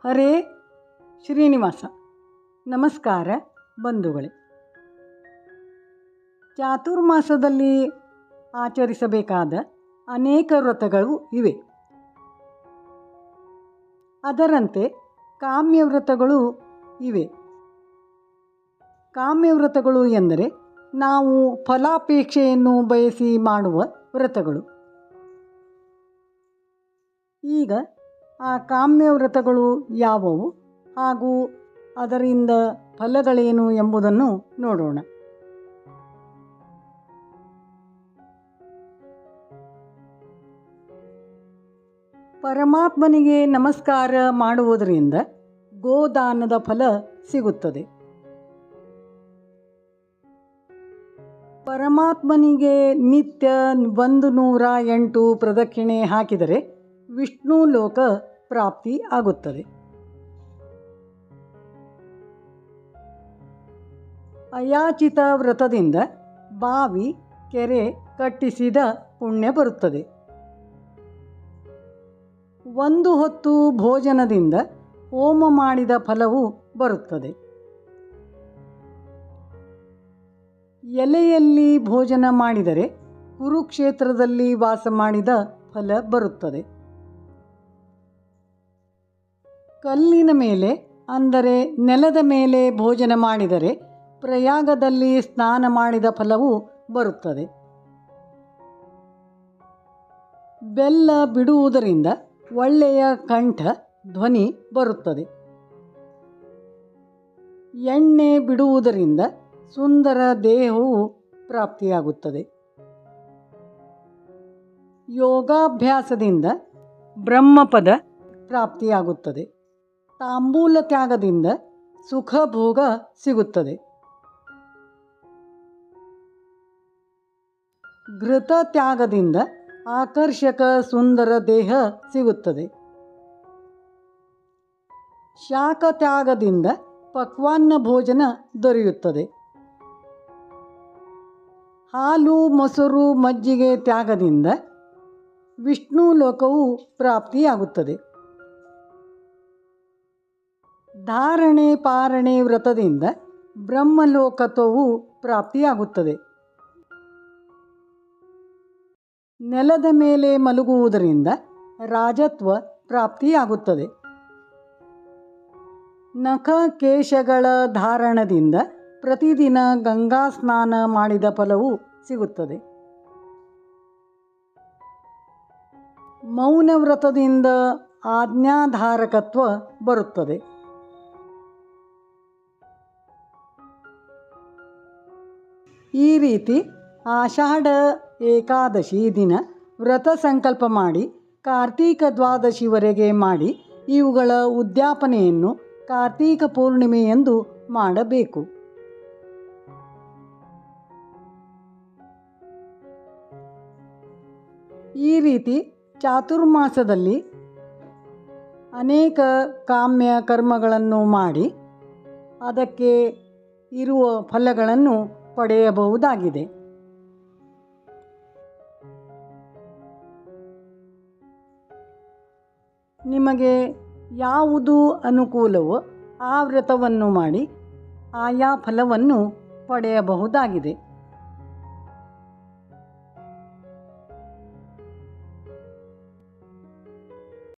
ಹರೇ ಶ್ರೀನಿವಾಸ. ನಮಸ್ಕಾರ ಬಂಧುಗಳೇ. ಚಾತುರ್ಮಾಸದಲ್ಲಿ ಆಚರಿಸಬೇಕಾದ ಅನೇಕ ವ್ರತಗಳು ಇವೆ. ಅದರಂತೆ ಕಾಮ್ಯವ್ರತಗಳು ಇವೆ. ಕಾಮ್ಯವ್ರತಗಳು ಎಂದರೆ ನಾವು ಫಲಾಪೇಕ್ಷೆಯನ್ನು ಬಯಸಿ ಮಾಡುವ ವ್ರತಗಳು. ಈಗ ಆ ಕಾಮ್ಯವ್ರತಗಳು ಯಾವುವು ಹಾಗೂ ಅದರಿಂದ ಫಲಗಳೇನು ಎಂಬುದನ್ನು ನೋಡೋಣ. ಪರಮಾತ್ಮನಿಗೆ ನಮಸ್ಕಾರ ಮಾಡುವುದರಿಂದ ಗೋದಾನದ ಫಲ ಸಿಗುತ್ತದೆ. ಪರಮಾತ್ಮನಿಗೆ ನಿತ್ಯ 108 ಪ್ರದಕ್ಷಿಣೆ ಹಾಕಿದರೆ ವಿಷ್ಣು ಲೋಕ ಪ್ರಾಪ್ತಿ ಆಗುತ್ತದೆ. ಅಯಾಚಿತ ವ್ರತದಿಂದ ಬಾವಿ ಕೆರೆ ಕಟ್ಟಿಸಿದ ಪುಣ್ಯ ಬರುತ್ತದೆ. 1 ಹೊತ್ತು ಭೋಜನದಿಂದ ಹೋಮ ಮಾಡಿದ ಫಲವು ಬರುತ್ತದೆ. ಎಲೆಯಲ್ಲಿ ಭೋಜನ ಮಾಡಿದರೆ ಕುರುಕ್ಷೇತ್ರದಲ್ಲಿ ವಾಸ ಮಾಡಿದ ಫಲ ಬರುತ್ತದೆ. ಕಲ್ಲಿನ ಮೇಲೆ ಅಂದರೆ ನೆಲದ ಮೇಲೆ ಭೋಜನ ಮಾಡಿದರೆ ಪ್ರಯಾಗದಲ್ಲಿ ಸ್ನಾನ ಮಾಡಿದ ಫಲವು ಬರುತ್ತದೆ. ಬೆಲ್ಲ ಬಿಡುವುದರಿಂದ ಒಳ್ಳೆಯ ಕಂಠ ಧ್ವನಿ ಬರುತ್ತದೆ. ಎಣ್ಣೆ ಬಿಡುವುದರಿಂದ ಸುಂದರ ದೇಹವು ಪ್ರಾಪ್ತಿಯಾಗುತ್ತದೆ. ಯೋಗಾಭ್ಯಾಸದಿಂದ ಬ್ರಹ್ಮಪದ ಪ್ರಾಪ್ತಿಯಾಗುತ್ತದೆ. ತಾಂಬೂಲ ತ್ಯಾಗದಿಂದ ಸುಖ ಭೋಗ ಸಿಗುತ್ತದೆ. ಘೃತ ತ್ಯಾಗದಿಂದ ಆಕರ್ಷಕ ಸುಂದರ ದೇಹ ಸಿಗುತ್ತದೆ. ಶಾಖ ತ್ಯಾಗದಿಂದ ಪಕ್ವಾನ್ನ ಭೋಜನ ದೊರೆಯುತ್ತದೆ. ಹಾಲು ಮೊಸರು ಮಜ್ಜಿಗೆ ತ್ಯಾಗದಿಂದ ವಿಷ್ಣು ಲೋಕವು ಪ್ರಾಪ್ತಿಯಾಗುತ್ತದೆ. ಧಾರಣೆ ಪಾರಣೆ ವ್ರತದಿಂದ ಬ್ರಹ್ಮಲೋಕತ್ವವು ಪ್ರಾಪ್ತಿಯಾಗುತ್ತದೆ. ನೆಲದ ಮೇಲೆ ಮಲಗುವುದರಿಂದ ರಾಜತ್ವ ಪ್ರಾಪ್ತಿಯಾಗುತ್ತದೆ. ನಖ ಕೇಶಗಳ ಧಾರಣದಿಂದ ಪ್ರತಿದಿನ ಗಂಗಾ ಸ್ನಾನ ಮಾಡಿದ ಫಲವು ಸಿಗುತ್ತದೆ. ಮೌನ ವ್ರತದಿಂದ ಆಜ್ಞಾಧಾರಕತ್ವ ಬರುತ್ತದೆ. ಈ ರೀತಿ ಆಷಾಢ ಏಕಾದಶಿ ದಿನ ವ್ರತ ಸಂಕಲ್ಪ ಮಾಡಿ ಕಾರ್ತೀಕ ದ್ವಾದಶಿವರೆಗೆ ಮಾಡಿ ಇವುಗಳ ಉದ್ಯಾಪನೆಯನ್ನು ಕಾರ್ತೀಕ ಪೂರ್ಣಿಮೆಯೆಂದು ಮಾಡಬೇಕು. ಈ ರೀತಿ ಚಾತುರ್ಮಾಸದಲ್ಲಿ ಅನೇಕ ಕಾಮ್ಯ ಕರ್ಮಗಳನ್ನು ಮಾಡಿ ಅದಕ್ಕೆ ಇರುವ ಫಲಗಳನ್ನು ಪಡೆಯಬಹುದಾಗಿದೆ. ನಿಮಗೆ ಯಾವುದು ಅನುಕೂಲವೋ ಆ ವ್ರತವನ್ನು ಮಾಡಿ ಆಯಾ ಫಲವನ್ನು ಪಡೆಯಬಹುದಾಗಿದೆ.